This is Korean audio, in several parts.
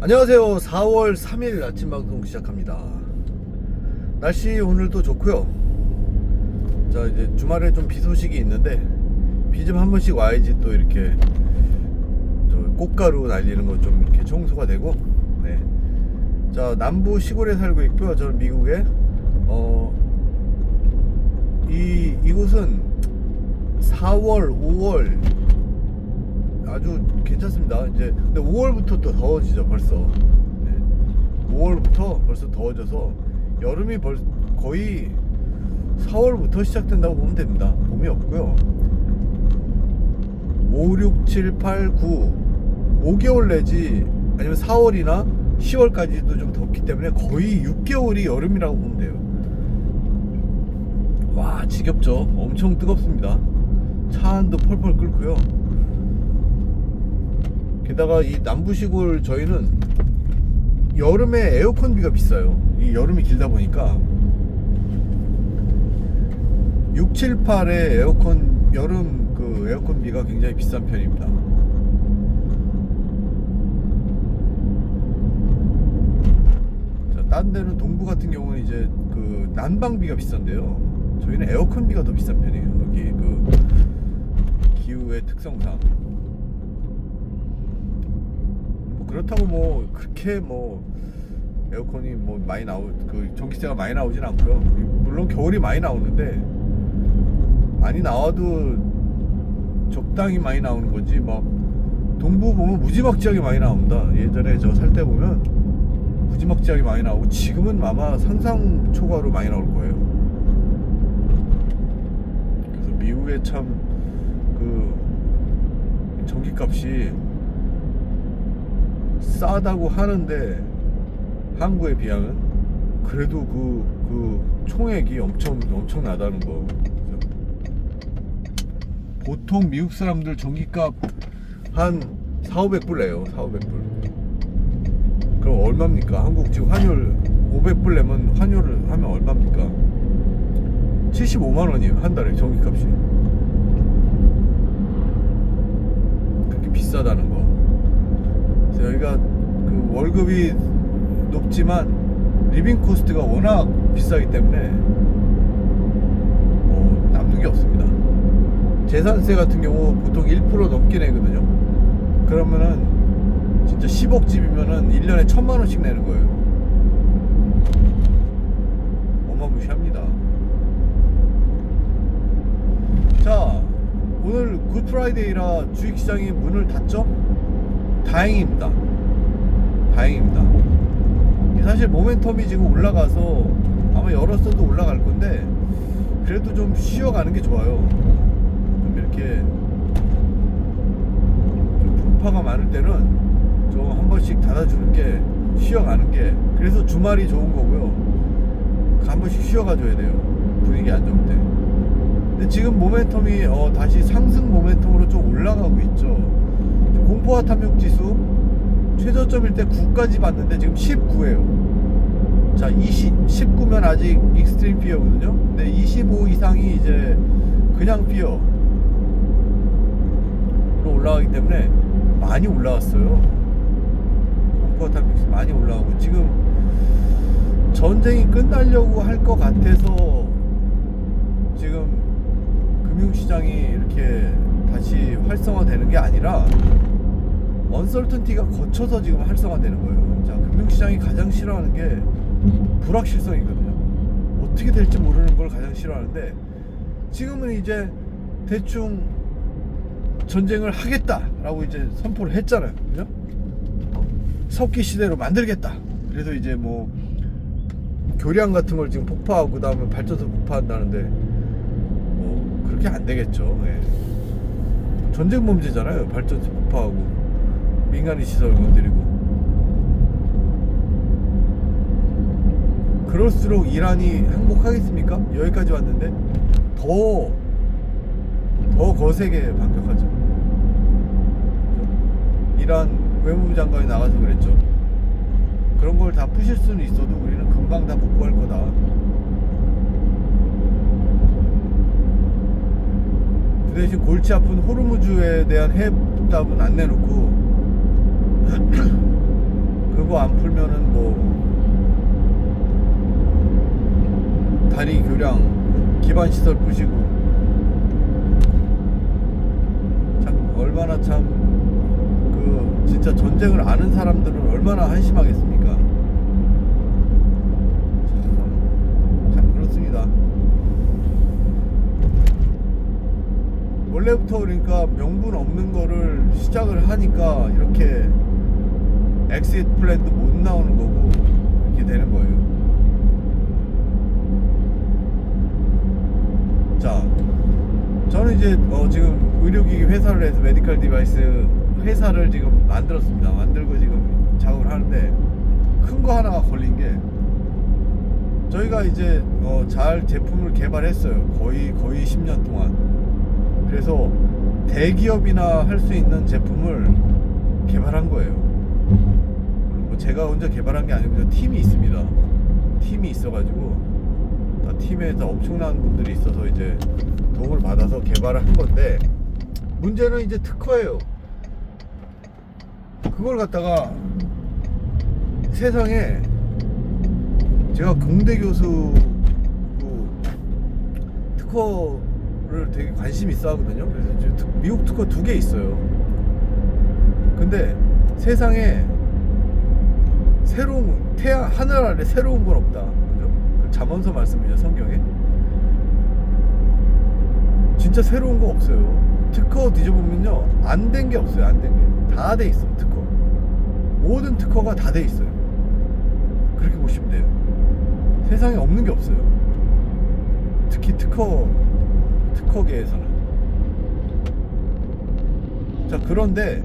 안녕하세요. 4월 3일 아침 방송 시작합니다. 날씨 오늘도 좋고요. 자, 이제 주말에 좀 비 소식이 있는데 비 좀 한 번씩 와야지 또 이렇게 저 꽃가루 날리는 거 좀 이렇게 청소가 되고. 네. 자, 남부 시골에 살고 있고요. 저는 미국에 이곳은 4월, 5월 아주 괜찮습니다. 이제 근데 5월부터 또 더워지죠. 벌써. 네. 5월부터 벌써 더워져서 여름이 거의 4월부터 시작된다고 보면 됩니다. 봄이 없고요. 5, 6, 7, 8, 9 5개월 내지 아니면 4월이나 10월까지도 좀 덥기 때문에 거의 6개월이 여름이라고 보면 돼요. 와, 지겹죠. 엄청 뜨겁습니다. 차 안도 펄펄 끓고요. 게다가 이 남부시골 저희는 여름에 에어컨비가 비싸요. 이 여름이 길다 보니까 6, 7, 8에 여름 그 에어컨비가 굉장히 비싼 편입니다. 자, 딴 데는 동부 같은 경우는 이제 그 난방비가 비싼데요. 저희는 에어컨비가 더 비싼 편이에요. 여기 그 기후의 특성상. 그렇다고 뭐 그렇게 뭐 에어컨이 뭐 많이 그 전기세가 많이 나오진 않고요. 물론 겨울이 많이 나오는데 많이 나와도 적당히 많이 나오는 거지 막 동부 보면 무지막지하게 많이 나옵니다. 예전에 저 살 때 보면 무지막지하게 많이 나오고 지금은 아마 상상 초과로 많이 나올 거예요. 그래서 미국에 참 그 전기값이 싸다고 하는데 한국에 비하면 그래도 그 총액이 엄청나다는 거. 보통 미국 사람들 전기값 한 4,500불 내요. 4,500불. 그럼 얼마입니까? 한국 지금 환율 500불 내면 환율을 하면 얼마입니까? 75만원이에요. 한 달에 전기값이. 그렇게 비싸다는 거. 저희가 그 월급이 높지만 리빙 코스트가 워낙 비싸기 때문에 남는 게 없습니다. 재산세 같은 경우 보통 1% 넘게 내거든요. 그러면은 진짜 10억 집이면은 1년에 1,000만원씩 내는 거예요. 어마무시합니다. 자, 오늘 굿프라이데이라 주식시장이 문을 닫죠? 다행입니다. 사실 모멘텀이 지금 올라가서 아마 열었어도 올라갈 건데 그래도 좀 쉬어가는 게 좋아요. 좀 이렇게 좀 분파가 많을 때는 좀 한 번씩 닫아주는 게 쉬어가는 게 그래서 주말이 좋은 거고요. 한 번씩 쉬어가줘야 돼요. 분위기 안 좋을 때. 근데 지금 모멘텀이 다시 상승 모멘텀으로 좀 올라가고 있죠. 공포화 탐욕 지수 최저점일 때 9까지 봤는데 지금 19예요. 자, 19면 아직 익스트림 피어거든요. 근데 25 이상이 이제 그냥 피어로 올라가기 때문에 많이 올라왔어요. 공포화 탐욕 지수 많이 올라가고 지금 전쟁이 끝나려고 할 것 같아서 지금 금융시장이 이렇게 다시 활성화되는 게 아니라 언설턴티가 거쳐서 지금 활성화되는 거예요. 자, 금융시장이 가장 싫어하는 게 불확실성이거든요. 어떻게 될지 모르는 걸 가장 싫어하는데 지금은 이제 대충 전쟁을 하겠다라고 이제 선포를 했잖아요. 그죠? 석기 시대로 만들겠다. 그래서 이제 뭐 교량 같은 걸 지금 폭파하고 그다음에 발전소 폭파한다는데 뭐 그렇게 안 되겠죠. 예. 전쟁 범죄잖아요. 발전소 폭파하고 민간인 시설 건드리고. 그럴수록 이란이 행복하겠습니까? 여기까지 왔는데 더 거세게 반격하죠. 이란 외무부 장관이 나가서 그랬죠. 그런 걸 다 푸실 수는 있어도 우리는 금방 다 복구할 거다. 그 대신 골치 아픈 호르무즈에 대한 해답은 안 내놓고 그 그거 안 풀면은 뭐 다리 교량 기반 시설 부시고 참 얼마나 참 그 진짜 전쟁을 아는 사람들은 얼마나 한심하겠습니까? 참 그렇습니다. 원래부터 그러니까 명분 없는 거를 시작을 하니까 이렇게 엑시트 플랜도 못 나오는 거고 이렇게 되는 거예요. 자, 저는 이제 지금 의료기기 회사를 해서 메디컬 디바이스 회사를 지금 만들었습니다. 만들고 지금 작업을 하는데 큰 거 하나가 걸린 게 저희가 이제 잘 제품을 개발했어요. 거의 10년 동안. 그래서 대기업이나 할 수 있는 제품을 개발한 거예요. 뭐 제가 혼자 개발한 게 아니고 팀이 있습니다. 팀이 있어가지고 팀에서 엄청난 분들이 있어서 이제 도움을 받아서 개발을 한 건데 문제는 이제 특허예요. 그걸 갖다가 세상에 제가 공대 교수 특허를 되게 관심 있어 하거든요. 그래서 이제 미국 특허 2개 있어요. 근데 세상에 새로운 태양 하늘 아래 새로운 건 없다. 그죠? 그 잠언서 말씀이죠, 성경에. 진짜 새로운 거 없어요. 특허 뒤져보면요, 안 된 게 없어요. 안 된 게 다 돼 있어. 특허 모든 특허가 다 돼 있어요. 그렇게 보시면 돼요. 세상에 없는 게 없어요. 특히 특허계에서는. 자, 그런데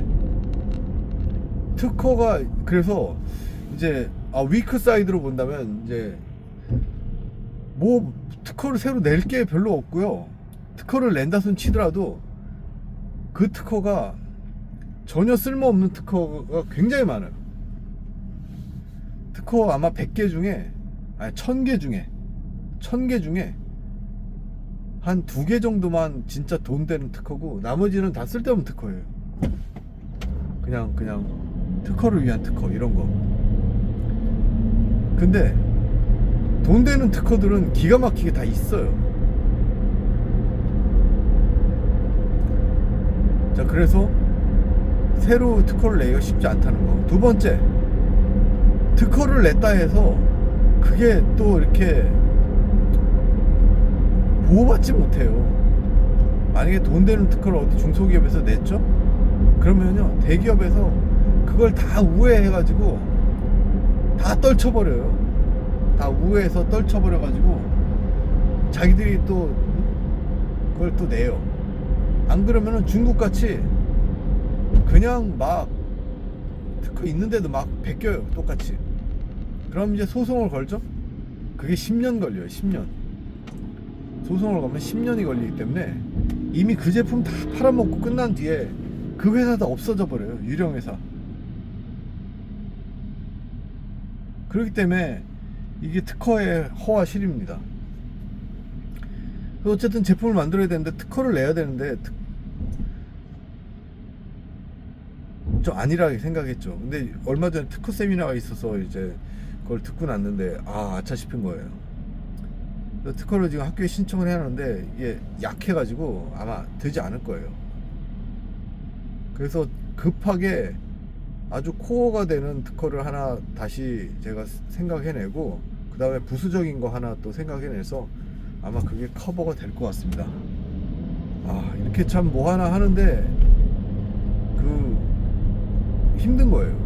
특허가 그래서 이제 위크 사이드로 본다면 이제 뭐 특허를 새로 낼 게 별로 없고요. 특허를 낸다 손 치더라도 그 특허가 전혀 쓸모없는 특허가 굉장히 많아요. 특허 아마 100개 중에 1000개 중에 한 2개 정도만 진짜 돈 되는 특허고 나머지는 다 쓸데없는 특허예요. 그냥 특허를 위한 특허 이런 거. 근데 돈 되는 특허들은 기가 막히게 다 있어요. 자, 그래서 새로 특허를 내기가 쉽지 않다는 거. 두 번째, 특허를 냈다 해서 그게 또 이렇게 보호받지 못해요. 만약에 돈 되는 특허를 어디 중소기업에서 냈죠? 그러면요, 대기업에서 그걸 다 우회해가지고 다 떨쳐버려요. 다 우회해서 떨쳐버려가지고 자기들이 또 그걸 또 내요. 안 그러면은 중국같이 그냥 막 특허 있는데도 막 베껴요. 똑같이. 그럼 이제 소송을 걸죠? 그게 10년 걸려요. 10년. 소송을 걸면 10년이 걸리기 때문에 이미 그 제품 다 팔아먹고 끝난 뒤에 그 회사 다 없어져 버려요. 유령 회사. 그렇기 때문에 이게 특허의 허와 실입니다. 어쨌든 제품을 만들어야 되는데 특허를 내야 되는데 좀 안일하게 생각했죠. 근데 얼마 전에 특허 세미나가 있어서 이제 그걸 듣고 났는데 아차 싶은 거예요. 특허를 지금 학교에 신청을 해놨는데 이게 약해가지고 아마 되지 않을 거예요. 그래서 급하게 아주 코어가 되는 특허를 하나 다시 제가 생각해내고 그 다음에 부수적인 거 하나 또 생각해내서 아마 그게 커버가 될 것 같습니다. 이렇게 참 뭐 하나 하는데 힘든 거예요.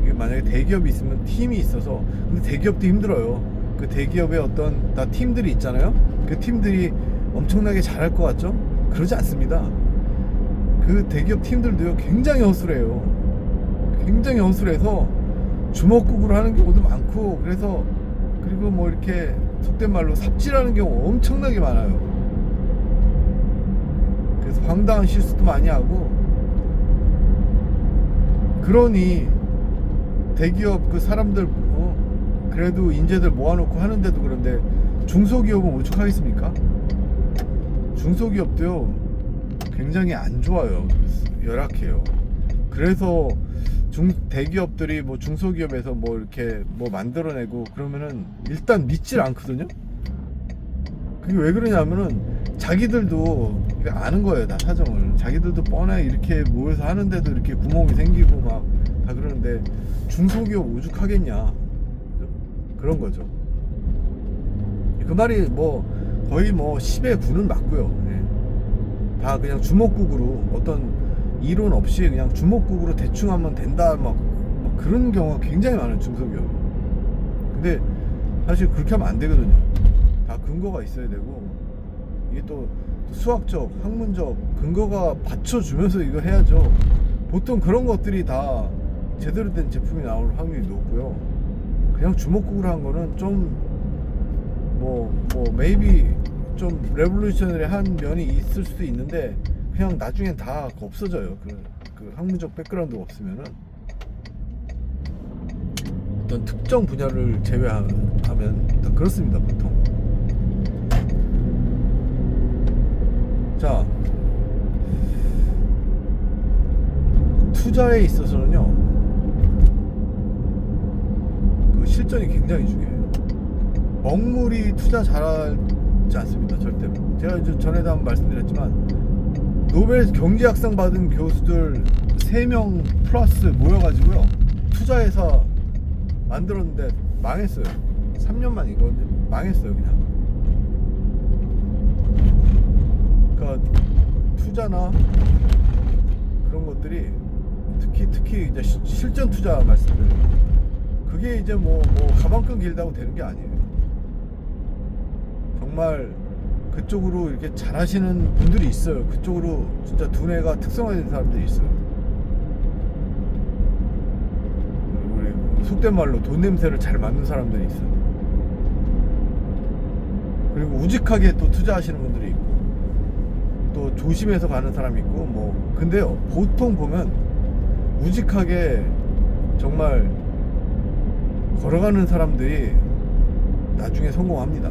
이게 만약에 대기업이 있으면 팀이 있어서, 근데 대기업도 힘들어요. 그 대기업에 어떤 다 팀들이 있잖아요. 그 팀들이 엄청나게 잘할 것 같죠? 그러지 않습니다. 그 대기업 팀들도요, 굉장히 허술해요. 굉장히 허술해서 주먹국으로 하는 경우도 많고, 그리고 뭐 이렇게 속된 말로 삽질하는 경우 엄청나게 많아요. 그래서 황당한 실수도 많이 하고, 그러니 대기업 그 사람들 그래도 인재들 모아놓고 하는데도 그런데 중소기업은 오죽하겠습니까? 중소기업도요 굉장히 안 좋아요. 열악해요. 그래서 대기업들이 뭐 중소기업에서 뭐 이렇게 뭐 만들어내고 그러면은 일단 믿질 않거든요. 그게 왜 그러냐면은 자기들도 이거 아는 거예요, 다 사정을. 자기들도 뻔해 이렇게 모여서 하는데도 이렇게 구멍이 생기고 막 다 그러는데 중소기업 오죽하겠냐, 그런 거죠. 그 말이 뭐 거의 뭐 10의 9는 맞고요. 예. 다 그냥 주먹국으로 어떤 이론 없이 그냥 주먹국으로 대충 하면 된다 막 그런 경우가 굉장히 많은 중소기업. 근데 사실 그렇게 하면 안 되거든요. 다 근거가 있어야 되고 이게 또 수학적, 학문적 근거가 받쳐주면서 이거 해야죠. 보통 그런 것들이 다 제대로 된 제품이 나올 확률이 높고요. 그냥 주먹국으로 한 거는 좀 maybe 좀 레볼루셔너리 한 면이 있을 수도 있는데 그냥 나중엔 다 없어져요. 그 학문적 백그라운드가 없으면은 어떤 특정 분야를 제외하면 다 그렇습니다, 보통. 자, 투자에 있어서는요, 그 실전이 굉장히 중요해요. 먹물이 투자 잘하지 않습니다, 절대로. 제가 이제 전에도 한번 말씀드렸지만 노벨 경제학상 받은 교수들 3명 플러스 모여가지고요 투자회사 만들었는데 망했어요. 3년만 이거 망했어요, 그냥. 그러니까 투자나 그런 것들이 특히 이제 실전 투자 말씀드려요. 그게 이제 뭐 가방끈 길다고 되는 게 아니에요. 정말 그쪽으로 이렇게 잘하시는 분들이 있어요. 그쪽으로 진짜 두뇌가 특성화된 사람들이 있어요. 우리 속된 말로 돈 냄새를 잘 맡는 사람들이 있어요. 그리고 우직하게 또 투자하시는 분들이 있고 또 조심해서 가는 사람이 있고 뭐. 근데요, 보통 보면 우직하게 정말 걸어가는 사람들이 나중에 성공합니다.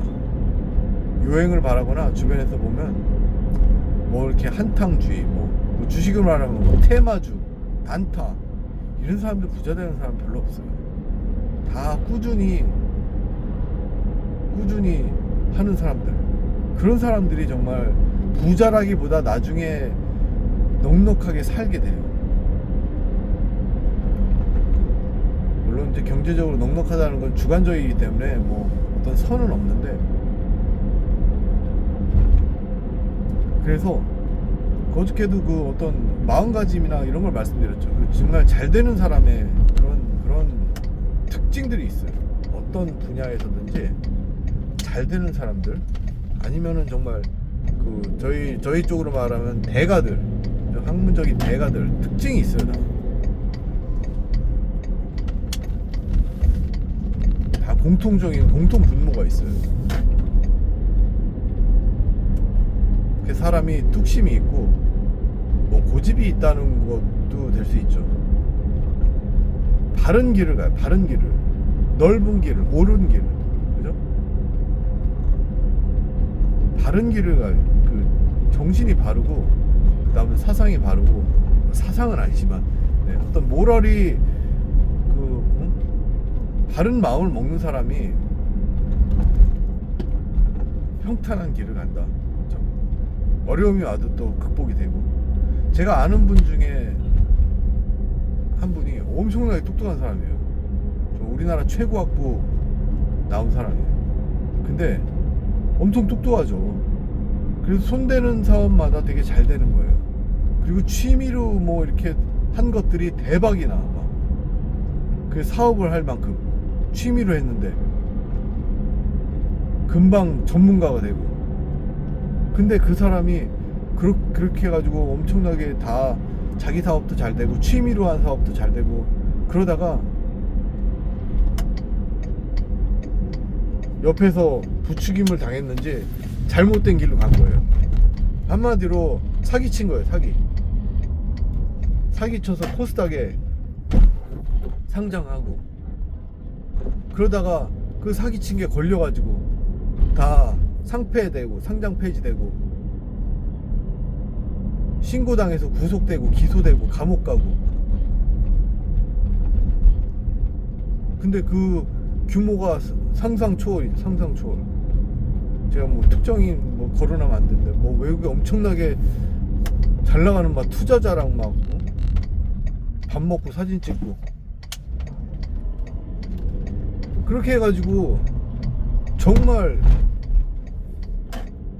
요행을 바라거나 주변에서 보면 뭐 이렇게 한탕주의, 뭐 주식을 말하면 뭐 테마주, 단타 이런 사람들 부자 되는 사람 별로 없어요. 다 꾸준히 하는 사람들. 그런 사람들이 정말 부자라기보다 나중에 넉넉하게 살게 돼요. 물론 이제 경제적으로 넉넉하다는 건 주관적이기 때문에 뭐 어떤 선은 없는데, 그래서 어저께도 그 어떤 마음가짐이나 이런 걸 말씀드렸죠. 그 정말 잘 되는 사람의 그런 특징들이 있어요. 어떤 분야에서든지 잘 되는 사람들, 아니면은 정말 그 저희 쪽으로 말하면 대가들, 학문적인 대가들 특징이 있어요. 다 공통적인 공통 분모가 있어요. 그 사람이 뚝심이 있고 뭐 고집이 있다는 것도 될 수 있죠. 바른 길을 가요. 바른 길을, 넓은 길을, 옳은 길을, 그죠? 바른 길을 가요. 그 정신이 바르고 그 다음에 사상이 바르고, 사상은 아니지만 네, 어떤 모럴이 바른 마음을 먹는 사람이 평탄한 길을 간다. 그렇죠? 어려움이 와도 또 극복이 되고. 제가 아는 분 중에 한 분이 엄청나게 똑똑한 사람이에요. 우리나라 최고 학부 나온 사람이에요. 근데 엄청 똑똑하죠. 그래서 손대는 사업마다 되게 잘 되는 거예요. 그리고 취미로 뭐 이렇게 한 것들이 대박이 나. 그 사업을 할 만큼 취미로 했는데 금방 전문가가 되고. 근데 그 사람이 그렇게 해가지고 엄청나게 다 자기 사업도 잘 되고 취미로 한 사업도 잘 되고, 그러다가 옆에서 부추김을 당했는지 잘못된 길로 간 거예요. 한마디로 사기친 거예요. 사기쳐서 코스닥에 상장하고, 그러다가 그 사기친 게 걸려가지고 다 상폐되고 상장 폐지되고 신고당해서 구속되고 기소되고 감옥 가고. 근데 그 규모가 상상 초월이 상상 초월. 제가 뭐 특정인 뭐 거론하면 안 되는데 뭐 외국에 엄청나게 잘 나가는 막 투자자랑 막 밥 먹고 사진 찍고 그렇게 해가지고 정말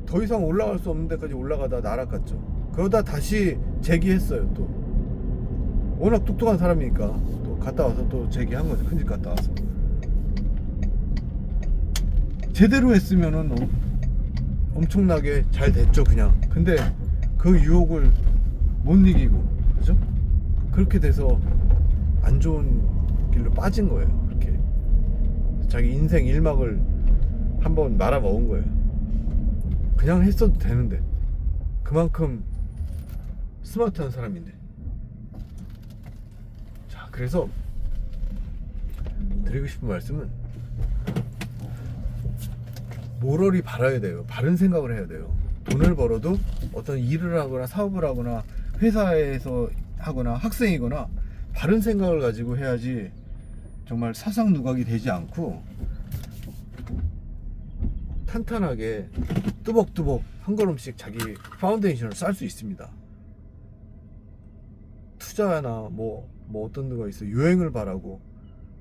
더 이상 올라갈 수 없는 데까지 올라가다 날아갔죠. 그러다 다시 재기했어요. 또 워낙 똑똑한 사람이니까 또 갔다 와서 또 재기한 거죠. 큰집 갔다 와서 제대로 했으면은 엄청나게 잘 됐죠. 그냥 근데 그 유혹을 못 이기고 그죠? 그렇게 돼서 안 좋은 길로 빠진 거예요. 그렇게 자기 인생 일막을 한번 말아먹은 거예요. 그냥 했어도 되는데 그만큼 스마트한 사람인데. 자, 그래서 드리고 싶은 말씀은 모럴이 바라야 돼요. 바른 생각을 해야 돼요. 돈을 벌어도 어떤 일을 하거나 사업을 하거나 회사에서 하거나 학생이거나 바른 생각을 가지고 해야지 정말 사상 누각이 되지 않고 탄탄하게 뚜벅뚜벅 한 걸음씩 자기 파운데이션을 쌓을 수 있습니다. 투자나 뭐 어떤 데가 있어 유행을 바라고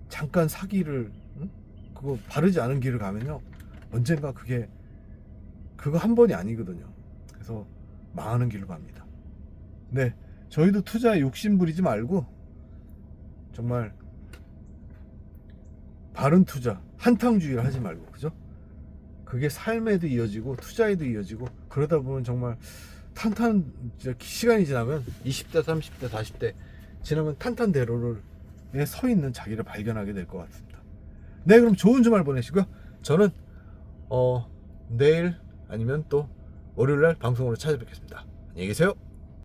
잠깐 사기를 그거 바르지 않은 길을 가면요 언젠가 그거 한 번이 아니거든요. 그래서 망하는 길로 갑니다. 네, 저희도 투자에 욕심 부리지 말고 정말 바른 투자, 한탕주의를 하지 말고, 그죠? 그게 삶에도 이어지고 투자에도 이어지고 그러다 보면 정말 시간이 지나면 20대, 30대, 40대 지나면 탄탄대로를 서 있는 자기를 발견하게 될 것 같습니다. 네, 그럼 좋은 주말 보내시고요. 저는 내일 아니면 또 월요일날 방송으로 찾아뵙겠습니다. 안녕히 계세요.